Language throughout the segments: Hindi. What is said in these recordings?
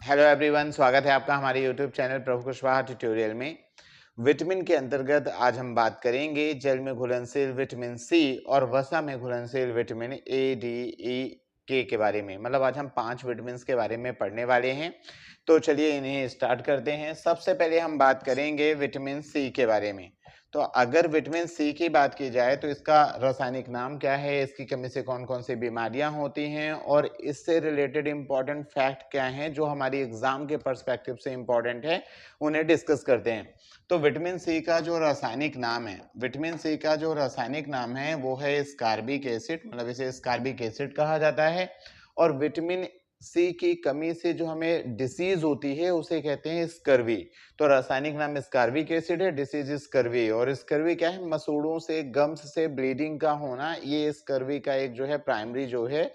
हेलो एवरीवन, स्वागत है आपका हमारे यूट्यूब चैनल प्रभु कुशवाहा ट्यूटोरियल में। विटामिन के अंतर्गत आज हम बात करेंगे जल में घुलनशील विटामिन सी और वसा में घुलनशील विटामिन ए, डी, ई, के बारे में। मतलब आज हम 5 विटामिन के बारे में पढ़ने वाले हैं। तो चलिए इन्हें स्टार्ट करते हैं। सबसे पहले हम बात करेंगे विटामिन सी के बारे में। तो अगर विटामिन सी की बात की जाए तो इसका रासायनिक नाम क्या है, इसकी कमी से कौन कौन सी बीमारियां होती हैं और इससे रिलेटेड इंपॉर्टेंट फैक्ट क्या हैं जो हमारी एग्जाम के पर्सपेक्टिव से इंपॉर्टेंट है, उन्हें डिस्कस करते हैं। तो विटामिन सी का जो रासायनिक नाम है, विटामिन सी का जो रासायनिक नाम है वो है स्कारबिक एसिड, मतलब इसे स्कारबिक एसिड कहा जाता है। और विटामिन सी की कमी से जो हमें डिसीज होती है उसे कहते हैं स्कर्वी। तो रासायनिक नाम स्कारबिक एसिड है, डिसीज स्कर्वी। और स्कर्वी क्या है, मसूड़ों से, गम्स से ब्लीडिंग का होना, ये स्कर्वी का एक जो है प्राइमरी जो है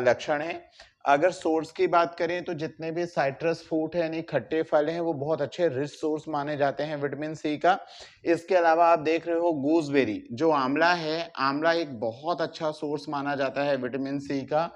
लक्षण है। अगर सोर्स की बात करें तो जितने भी साइट्रस फ्रूट है यानी खट्टे फल हैं वो बहुत अच्छे रिच सोर्स माने जाते हैं विटामिन सी का। इसके अलावा आप देख रहे हो गूसबेरी जो आंवला है, आंवला एक बहुत अच्छा सोर्स माना जाता है विटामिन सी का।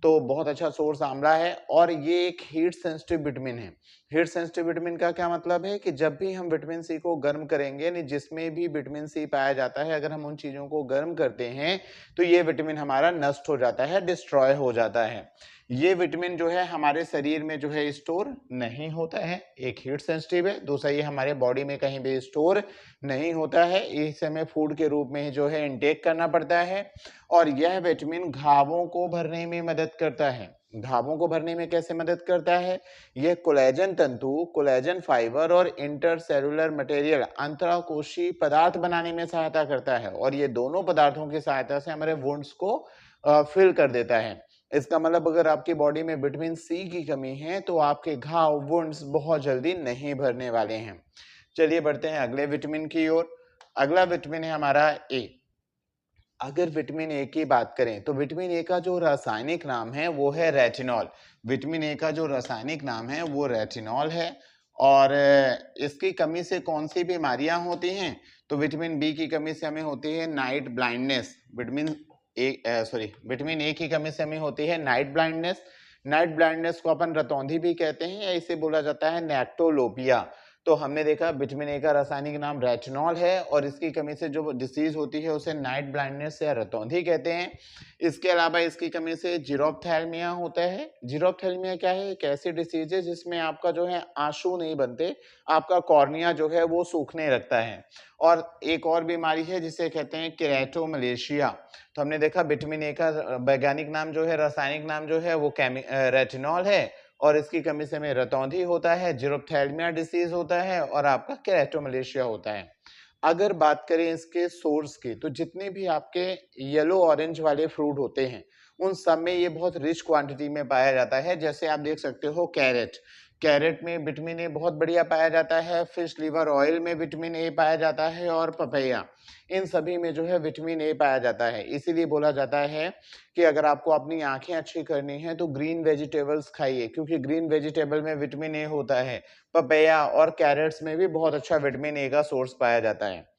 तो बहुत अच्छा सोर्स आंवला है। और ये एक हीट सेंसिटिव विटामिन है। हीट सेंसिटिव विटामिन का क्या मतलब है कि जब भी हम विटामिन सी को गर्म करेंगे, यानी जिसमें भी विटामिन सी पाया जाता है, अगर हम उन चीजों को गर्म करते हैं तो ये विटामिन हमारा नष्ट हो जाता है, डिस्ट्रॉय हो जाता है। ये विटामिन जो है हमारे शरीर में जो है स्टोर नहीं होता है। एक हीट सेंसिटिव है, दूसरा ये हमारे बॉडी में कहीं भी स्टोर नहीं होता है, इसे हमें फूड के रूप में ही जो है इनटेक करना पड़ता है। और यह विटामिन घावों को भरने में मदद करता है। घावों को भरने में कैसे मदद करता है? यह कोलेजन तंतु, कोलेजन फाइबर और इंटरसेलुलर मटेरियल, अंतराकोशीय पदार्थ बनाने में सहायता करता है। और ये दोनों पदार्थों की सहायता से हमारे वुंड्स को फिल कर देता है। इसका मतलब अगर आपकी बॉडी में विटामिन सी की कमी है तो आपके घाव, वुंड्स बहुत जल्दी नहीं भरने वाले हैं। चलिए बढ़ते हैं अगले विटामिन की ओर। अगला विटामिन है हमारा ए। अगर विटामिन ए की बात करें तो विटामिन ए का जो रासायनिक नाम है वो है रेटिनॉल। विटामिन ए का जो रासायनिक नाम है वो रेटिनॉल है। और इसकी कमी से कौन सी बीमारियां होती हैं? तो विटामिन बी की कमी से हमें होती है नाइट ब्लाइंडनेस। विटामिन ए की कमी से हमें होती है नाइट ब्लाइंडनेस। नाइट ब्लाइंडनेस को अपन रतौंधी भी कहते हैं या इसे बोला जाता है नेक्टोलोपिया। तो हमने देखा विटामिन ए का रासायनिक नाम रेटिनॉल है और इसकी कमी से जो डिसीज होती है उसे नाइट ब्लाइंडनेस या रतौंधी कहते हैं। इसके अलावा इसकी कमी से जीरोप्थैल्मिया होता है। जीरोप्थैल्मिया क्या है? एक ऐसी डिसीज है जिसमें आपका जो है आंसू नहीं बनते, आपका कॉर्निया जो है वो सूखने लगता है। और एक और बीमारी है जिसे कहते हैं केरेटोमलेशिया। तो हमने देखा विटामिन ए का वैज्ञानिक नाम जो है, रासायनिक नाम जो है वो रेटिनॉल है। और इसकी कमी से में रतौंधी होता है, जीरोप्थैल्मिया डिसीज होता है और आपका केरेटोमलेशिया होता है। अगर बात करें इसके सोर्स की तो जितने भी आपके येलो ऑरेंज वाले फ्रूट होते हैं उन सब में ये बहुत रिच क्वांटिटी में पाया जाता है। जैसे आप देख सकते हो कैरेट, कैरेट में विटामिन ए बहुत बढ़िया पाया जाता है। फिश लीवर ऑयल में विटामिन ए पाया जाता है और पपैया, इन सभी में जो है विटामिन ए पाया जाता है। इसीलिए बोला जाता है कि अगर आपको अपनी आंखें अच्छी करनी है तो ग्रीन वेजिटेबल्स खाइए, क्योंकि ग्रीन वेजिटेबल में विटामिन ए होता है। पपैया और कैरेट्स में भी बहुत अच्छा विटामिन ए का सोर्स पाया जाता है।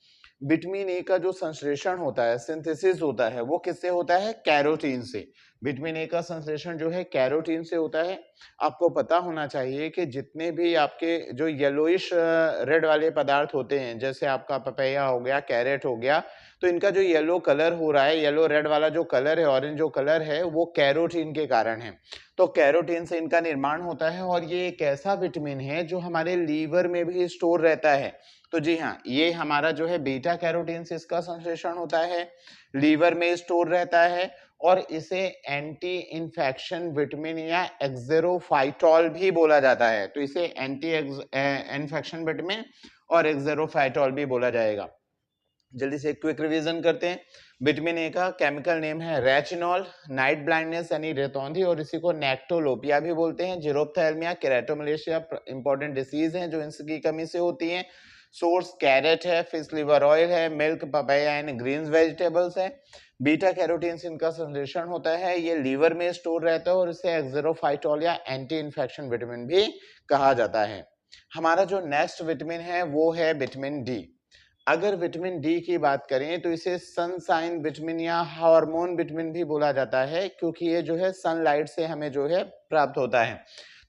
विटामिन ए का जो संश्लेषण होता है, सिंथेसिस होता है, वो किससे होता है? कैरोटीन से। विटामिन ए का संश्लेषण जो है कैरोटीन से होता है। आपको पता होना चाहिए कि जितने भी आपके जो येलोइश रेड वाले पदार्थ होते हैं, जैसे आपका पपैया हो गया, कैरेट हो गया, तो इनका जो येलो कलर हो रहा है, येलो रेड वाला जो कलर है, ऑरेंज जो कलर है, वो कैरोटीन के कारण है। तो कैरोटीन से इनका निर्माण होता है और ये एक ऐसा विटामिन है जो हमारे लीवर में भी स्टोर रहता है। तो जी हाँ, ये हमारा जो है बीटा कैरोटीन से इसका संश्लेषण होता है, लीवर में स्टोर रहता है। और इसे एंटी इन्फेक्शन विटामिन या एक्सेरोफाइटॉल भी बोला जाता है। तो इसे एंटी इन्फेक्शन विटामिन और एक्सेरोफाइटॉल भी बोला जाएगा। जल्दी से क्विक रिवीजन करते हैं। विटामिन ए का केमिकल नेम है रेटिनॉल, नाइट ब्लाइंडनेस यानी रेतौंधी और इसी को नेक्टोलोपिया भी बोलते हैं, जीरोप्थैल्मिया, केरेटोमलेशिया इंपॉर्टेंट डिसीज हैं जो इनकी कमी से होती हैं। सोर्स कैरेट है, फिश लिवर ऑयल है, milk, papaya and green vegetables है। बीटा कैरोटीन से इनका संश्लेषण होता है, ये लीवर में स्टोर रहता है और इसे एक्सेरोफाइटॉल या एंटी इन्फेक्शन विटामिन भी कहा जाता है। हमारा जो नेक्स्ट विटामिन है वो है विटामिन डी। अगर विटामिन डी की बात करें तो इसे सनशाइन विटामिन या हार्मोन विटामिन भी बोला जाता है, क्योंकि ये जो है सनलाइट से हमें जो है प्राप्त होता है।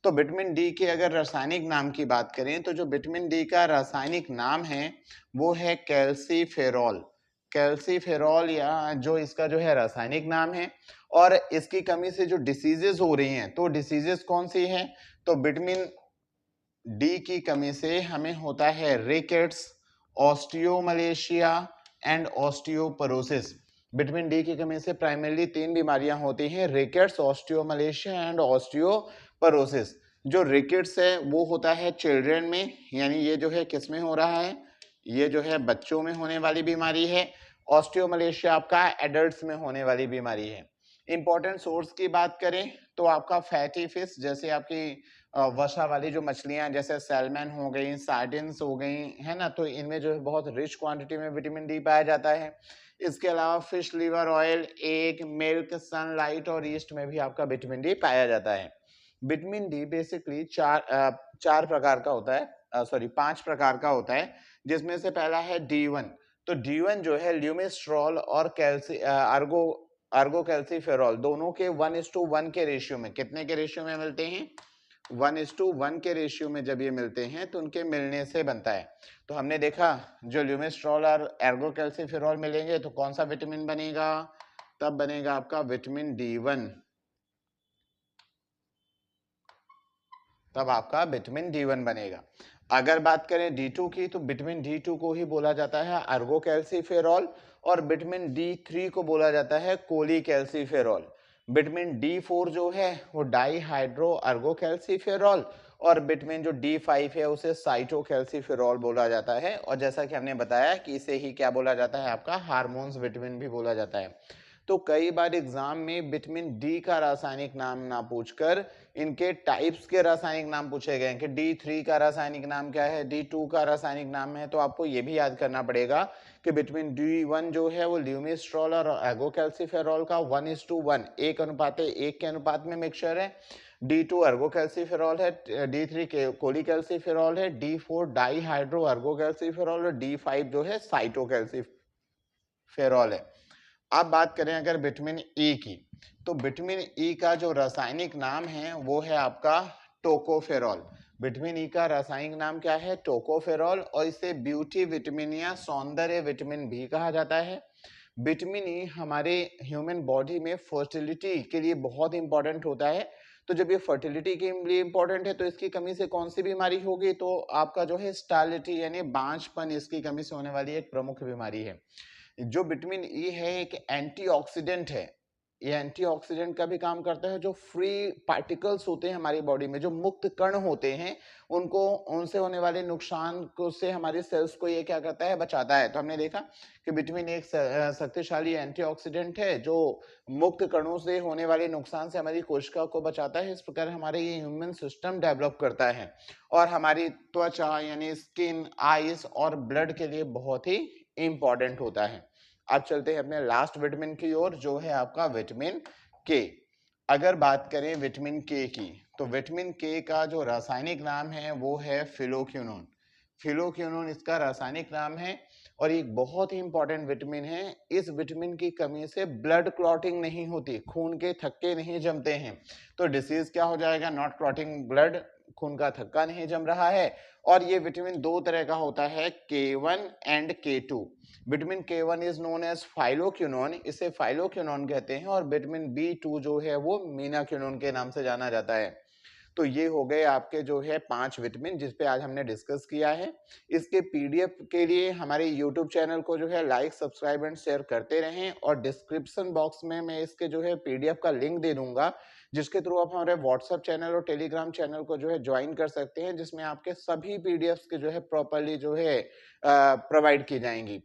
तो विटामिन डी के अगर रासायनिक नाम की बात करें तो जो विटामिन डी का रासायनिक नाम है वो है कैल्सीफेरॉल। कैल्सीफेरॉल या जो इसका जो है रासायनिक नाम है। और इसकी कमी से जो डिसीजेस हो रही हैं तो डिसीजेस कौन सी हैं? तो विटामिन डी की कमी से हमें होता है rickets, osteomalacia and osteoporosis. Vitamin D की कमी से प्राइमरली 3 बीमारियां होती हैं, रिकेट्स, ऑस्टियोमलेशिया एंड ऑस्टियोपोरोसिस। जो रिकेट्स है वो होता है चिल्ड्रन में, यानी ये जो है किस में हो रहा है? ये जो है बच्चों में होने वाली बीमारी है। ऑस्टियोमलेशिया आपका एडल्ट्स में होने वाली बीमारी है। इंपॉर्टेंट सोर्स की बात करें तो आपका फैटी फिश, जैसे आपकी वसा वाली जो मछलियां जैसे सैल्मन हो गई, सार्डिन्स हो गई, है ना, तो इनमें जो है बहुत रिच क्वांटिटी में विटामिन डी पाया जाता है। इसके अलावा fish liver oil, egg, milk, sunlight और ईस्ट में भी आपका विटामिन डी पाया जाता है। विटामिन डी बेसिकली चार प्रकार का होता है, 5 प्रकार का होता है, जिसमें से पहला है D1। तो D1 जो है ल्यूमिस्ट्रॉल और आर्गो कैल्सीफेरॉल दोनों के 1:1 के रेशियो में, कितने के रेशियो में मिलते हैं? 1:1 के रेशियो में जब ये मिलते हैं तो उनके मिलने से बनता है। तो हमने देखा जो ल्यूमिस्ट्रॉल और एर्गो कैल्सीफेरॉल मिलेंगे तो कौन सा विटामिन बनेगा? तब बनेगा आपका विटामिन D1। तब आपका विटामिन D1 बनेगा। अगर बात करें D2 की तो विटामिन D2 को ही बोला जाता है आर्गो कैल्सीफेरॉल और विटामिन D3 को बोला जाता है कोली कैल्सीफेरॉल। विटामिन D4 जो है वो डाई हाइड्रो आर्गो कैल्सीफेरॉल और विटामिन जो D5 है उसे साइटो कैल्सीफेरॉल बोला जाता है। और जैसा कि हमने बताया कि इसे ही क्या बोला जाता है? आपका हार्मोन्स विटामिन भी बोला जाता है। तो कई बार एग्जाम में विटामिन डी का रासायनिक नाम ना पूछकर इनके टाइप्स के रासायनिक नाम पूछे गए कि D3 का रासायनिक नाम क्या है, D2 का रासायनिक नाम है। तो आपको ये भी याद करना पड़ेगा कि विटामिन D1 जो है वो ल्यूमिस्ट्रॉल और एगोकैल्सीफेरॉल का 1:1 1 के अनुपात में मिक्सचर है। D2 अर्गोकैल्सीफेरॉल है, D3 कोलिकैल्सीफेरॉल है, D4 डाई हाइड्रो अर्गोकैल्सीफेरॉल और D5 जो है साइटोकैल्सीफेरॉल है। अब बात करें अगर विटामिन ई की तो विटामिन ई का जो रासायनिक नाम है वो है आपका टोकोफेरॉल। विटामिन ई का रासायनिक नाम क्या है? टोकोफेरॉल। और इसे ब्यूटी विटामिन या सौंदर्य विटामिन भी कहा जाता है। विटामिन ई हमारे ह्यूमन बॉडी में फर्टिलिटी के लिए बहुत इंपॉर्टेंट होता है। तो जब ये फर्टिलिटी के लिए इंपॉर्टेंट है तो इसकी कमी से कौन सी बीमारी होगी? तो आपका जो है स्टैलिटी यानी बांझपन, इसकी कमी से होने वाली एक प्रमुख बीमारी है। जो विटामिन ई है एक एंटीऑक्सीडेंट है। ये एंटीऑक्सीडेंट का भी काम करता है। जो फ्री पार्टिकल्स होते हैं हमारी बॉडी में, जो मुक्त कण होते हैं, उनको उनसे होने वाले नुकसान को से हमारे सेल्स को ये क्या करता है? बचाता है। तो हमने देखा कि विटामिन एक शक्तिशाली एंटीऑक्सीडेंट है जो मुक्त कणों से होने वाले नुकसान से हमारी कोशिका को बचाता है। इस प्रकार हमारे ये इम्यून सिस्टम डेवलप करता है और हमारी त्वचा यानी स्किन, आईज और ब्लड के लिए बहुत ही इंपॉर्टेंट होता है। अब चलते हैं अपने लास्ट विटामिन की ओर जो है आपका विटामिन के। अगर बात करें विटामिन के की तो विटामिन के का जो रासायनिक नाम है वो है फिलोक्विनोन। फिलोक्विनोन इसका रासायनिक नाम है और एक बहुत ही इंपॉर्टेंट विटामिन है। इस विटामिन की कमी से ब्लड क्लॉटिंग नहीं होती, खून के थक्के नहीं जमते हैं। तो डिसीज क्या हो जाएगा? नॉट क्लॉटिंग ब्लड, खून का थक्का नहीं जम रहा है। और ये विटामिन दो तरह का होता है, K1 and K2। Vitamin K1 is known as phylloquinone, इसे फाइलोक्विनोन कहते हैं। और विटामिन B2 जो है वो मीनाक्विनोन के नाम से जाना जाता है। तो ये हो गए आपके जो है 5 विटामिन जिस पे आज हमने डिस्कस किया है। इसके पीडीएफ के लिए हमारे यूट्यूब चैनल को जो है लाइक, सब्सक्राइब एंड शेयर करते रहें। और डिस्क्रिप्शन बॉक्स में मैं इसके जो है पीडीएफ का लिंक दे दूंगा, जिसके थ्रू आप हमारे व्हाट्सएप चैनल और टेलीग्राम चैनल को जो है ज्वाइन कर सकते हैं, जिसमें आपके सभी पीडीएफ के जो है प्रॉपरली जो है प्रोवाइड की जाएंगी।